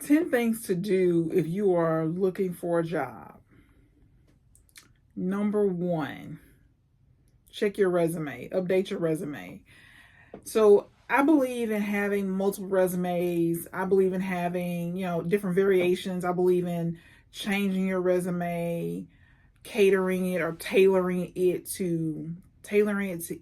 10 things to do if you are looking for a job. Number one, check your resume, update your resume. So I believe in having multiple resumes. I believe in having, different variations. I believe in changing your resume, catering it or tailoring it to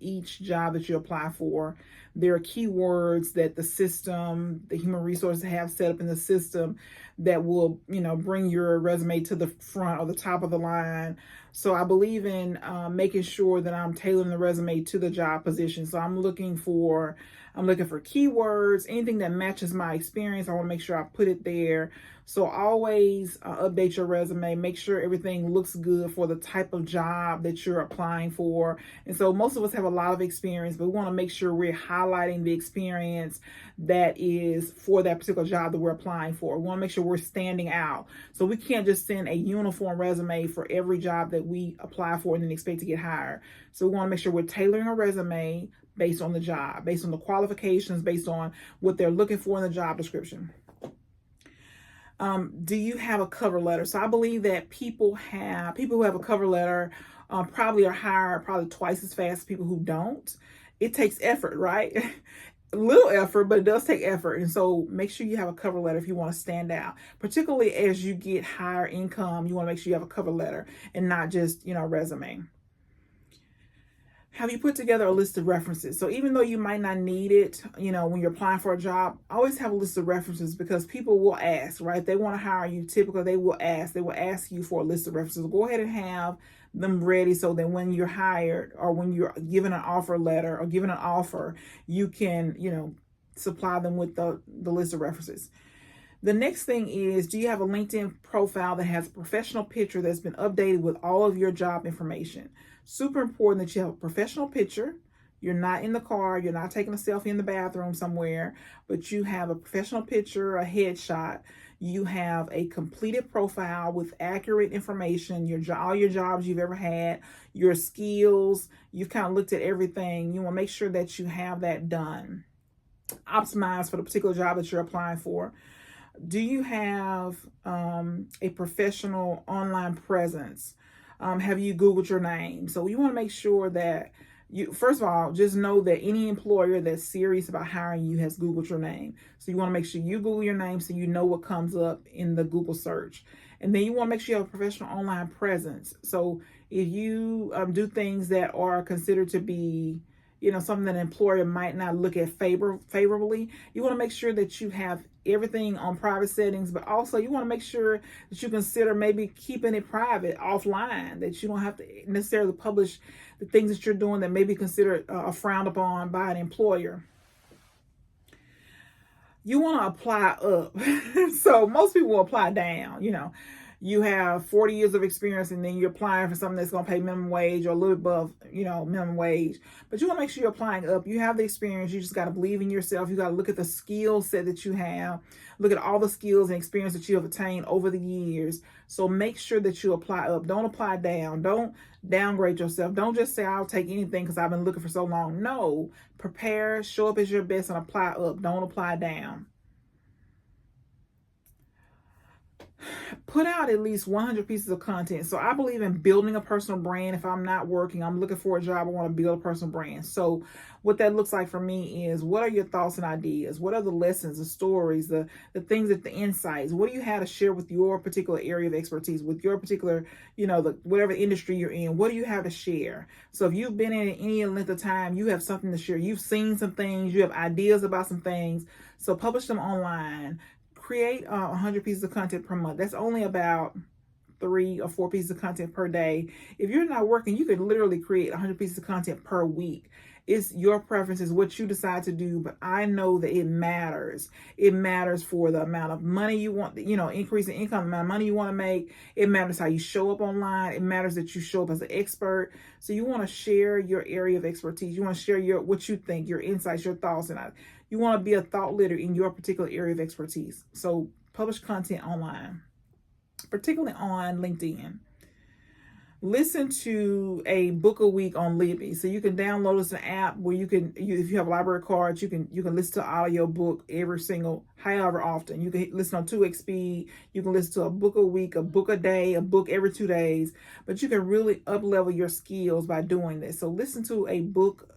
each job that you apply for. There are keywords that the human resources have set up in the system that will, bring your resume to the front or the top of the line. So I believe in making sure that I'm tailoring the resume to the job position. So I'm looking for keywords, anything that matches my experience. I want to make sure I put it there. So always update your resume. Make sure everything looks good for the type of job that you're applying for. And so most of us have a lot of experience, but we want to make sure we're highlighting the experience that is for that particular job that we're applying for. We want to make sure we're standing out. So we can't just send a uniform resume for every job that we apply for and then expect to get hired. So we want to make sure we're tailoring a resume based on the job, based on the qualifications, based on what they're looking for in the job description. Do you have a cover letter? So I believe that people who have a cover letter probably are hired probably twice as fast as people who don't. It takes effort, right? A little effort, but it does take effort. And so make sure you have a cover letter if you want to stand out. Particularly as you get higher income, you want to make sure you have a cover letter and not just, resume. Have you put together a list of references? So even though you might not need it, when you're applying for a job, always have a list of references because people will ask, right? They want to hire you. Typically, they will ask you for a list of references. Go ahead and have them ready so that when you're hired or when you're given an offer letter or given an offer, you can, supply them with the list of references. The next thing is, do you have a LinkedIn profile that has a professional picture that's been updated with all of your job information? Super important that you have a professional picture. You're not in the car, you're not taking a selfie in the bathroom somewhere, but you have a professional picture, a headshot. You have a completed profile with accurate information, all your jobs you've ever had, your skills. You've kind of looked at everything. You want to make sure that you have that done. Optimize for the particular job that you're applying for. Do you have a professional online presence? Have you Googled your name? So you want to make sure that first of all, just know that any employer that's serious about hiring you has Googled your name. So you want to make sure you Google your name so you know what comes up in the Google search. And then you want to make sure you have a professional online presence. So if you do things that are considered to be something that an employer might not look at favorably, you want to make sure that you have everything on private settings, but also you want to make sure that you consider maybe keeping it private offline, that you don't have to necessarily publish the things that you're doing that may be considered frowned upon by an employer. You want to apply up. So most people will apply down, You have 40 years of experience and then you're applying for something that's going to pay minimum wage or a little above, minimum wage. But you want to make sure you're applying up. You have the experience. You just got to believe in yourself. You got to look at the skill set that you have. Look at all the skills and experience that you have attained over the years. So make sure that you apply up. Don't apply down. Don't downgrade yourself. Don't just say, I'll take anything because I've been looking for so long. No, prepare, show up as your best and apply up. Don't apply down. Put out at least 100 pieces of content. So I believe in building a personal brand. If I'm not working, I'm looking for a job, I want to build a personal brand. So what that looks like for me is, what are your thoughts and ideas? What are the lessons, the stories, the things, the insights? What do you have to share with your particular area of expertise, with your particular, whatever industry you're in? What do you have to share? So if you've been in any length of time, you have something to share. You've seen some things, you have ideas about some things. So publish them online. Create 100 pieces of content per month. That's only about 3 or 4 pieces of content per day. If you're not working, you could literally create 100 pieces of content per week. It's your preference, is what you decide to do, but I know that it matters. It matters for the amount of money you want, increase in income, the amount of money you want to make. It matters how you show up online. It matters that you show up as an expert. So you want to share your area of expertise. You want to share what you think, your insights, your thoughts, and you want to be a thought leader in your particular area of expertise. So publish content online, particularly on LinkedIn. listen to a book a week on Libby. So you can download this an app where if you have library cards, you can listen to audio book however often. You can listen on 2x speed. You can listen to a book a week, a book a day, a book every 2 days. But you can really up level your skills by doing this. So listen to a book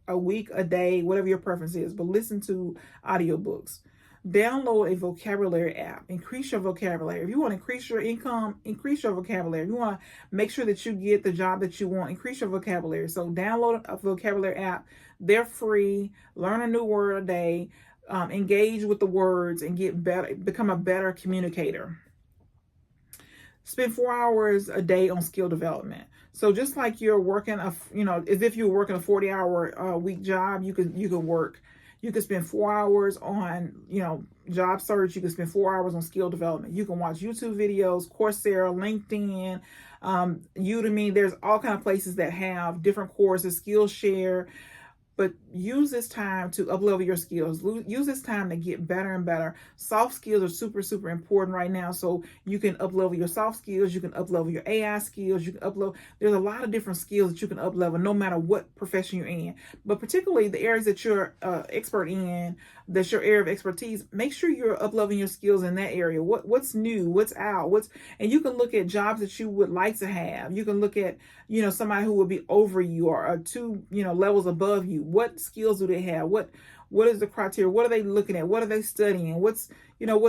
a week, a day, whatever your preference is, but listen to audiobooks. Download a vocabulary app. Increase your vocabulary. If you want to increase your income, increase your vocabulary. If you want to make sure that you get the job that you want, increase your vocabulary. So download a vocabulary app. They're free. Learn a new word a day. Engage with the words and get better. Become a better communicator. Spend 4 hours a day on skill development. So just like you're working as if you're working a 40-hour week job, you could work. You can spend 4 hours on, job search. You can spend 4 hours on skill development. You can watch YouTube videos, Coursera, LinkedIn, Udemy. There's all kind of places that have different courses, Skillshare. But use this time to uplevel your skills. Use this time to get better and better. Soft skills are super, super important right now. So you can uplevel your soft skills. You can uplevel your AI skills. You can uplevel. There's a lot of different skills that you can uplevel no matter what profession you're in. But particularly the areas that you're expert in, that's your area of expertise, make sure you're upleveling your skills in that area. What's new? What's out? And you can look at jobs that you would like to have. You can look at, somebody who would be over you or 2, levels above you. What skills do they have? What is the criteria? What are they looking at? What are they studying? What's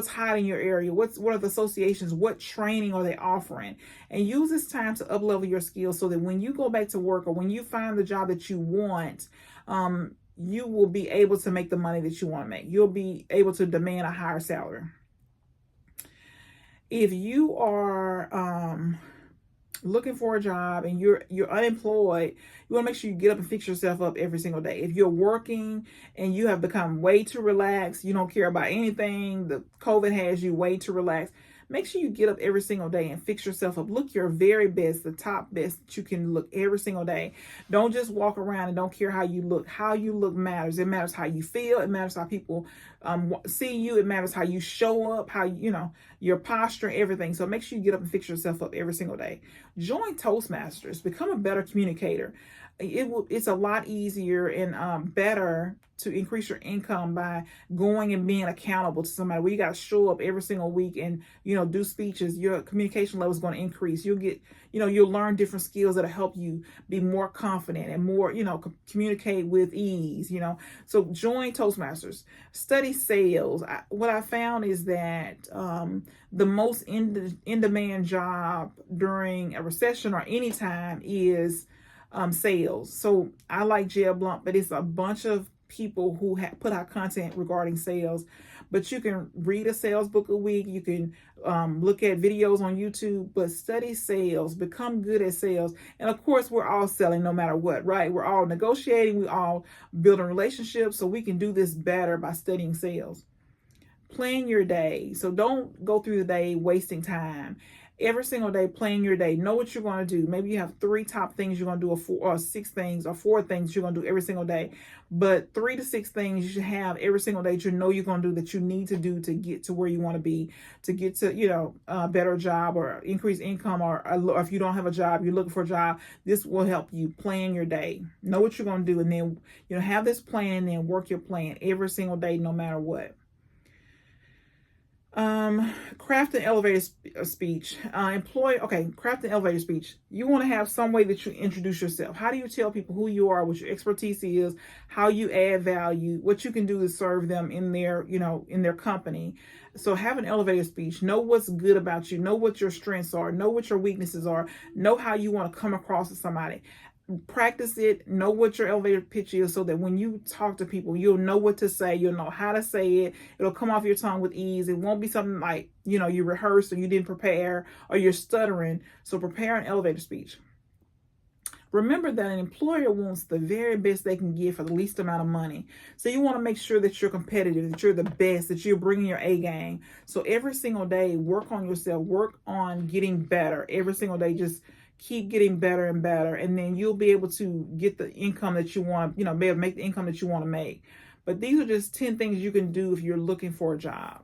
hot in your area? What are the associations? What training are they offering? And use this time to uplevel your skills so that when you go back to work or when you find the job that you want, you will be able to make the money that you want to make. You'll be able to demand a higher salary. If you are looking for a job and you're unemployed, you want to make sure you get up and fix yourself up every single day. If you're working and you have become way too relaxed, you don't care about anything, the COVID has you way too relaxed, make sure you get up every single day and fix yourself up. Look your very best, the top best that you can look every single day. Don't just walk around and don't care how you look. How you look matters. It matters how you feel. It matters how people see you. It matters how you show up, how, your posture, everything. So make sure you get up and fix yourself up every single day. Join Toastmasters. Become a better communicator. It's a lot easier and better to increase your income by going and being accountable to somebody where you got to show up every single week and, do speeches. Your communication level is going to increase. You'll get, you'll learn different skills that'll help you be more confident and more, communicate with ease, So join Toastmasters. Study sales. What I found is that the most in-demand job during a recession or any time is sales. So I like Jeb Blunt, but it's a bunch of people who put out content regarding sales. But you can read a sales book a week. You can look at videos on YouTube, but study sales, become good at sales. And of course, we're all selling no matter what, right? We're all negotiating. We all building relationships. So we can do this better by studying sales. Plan your day. So don't go through the day wasting time. Every single day, plan your day. Know what you're going to do. Maybe you have 3 top things you're going to do, or 6 things, or 4 things you're going to do every single day. But 3 to 6 things you should have every single day that you're going to do, that you need to do to get to where you want to be, to get to, a better job or increase income, or if you don't have a job, you're looking for a job. This will help you plan your day. Know what you're going to do, and then, have this plan and then work your plan every single day, no matter what. Craft an elevator speech. Craft an elevator speech. You want to have some way that you introduce yourself. How do you tell people who you are, what your expertise is, how you add value, what you can do to serve them in their, in their company. So have an elevator speech. Know what's good about you. Know what your strengths are. Know what your weaknesses are. Know how you want to come across to somebody. Practice it. Know what your elevator pitch is so that when you talk to people, you'll know what to say. You'll know how to say it. It'll come off your tongue with ease. It won't be something like, you rehearsed or you didn't prepare or you're stuttering. So prepare an elevator speech. Remember that an employer wants the very best they can give for the least amount of money. So you want to make sure that you're competitive, that you're the best, that you're bringing your A game. So every single day, work on yourself, work on getting better. Every single day, just keep getting better and better, and then you'll be able to get the income that you want, be able to make the income that you want to make. But these are just 10 things you can do if you're looking for a job.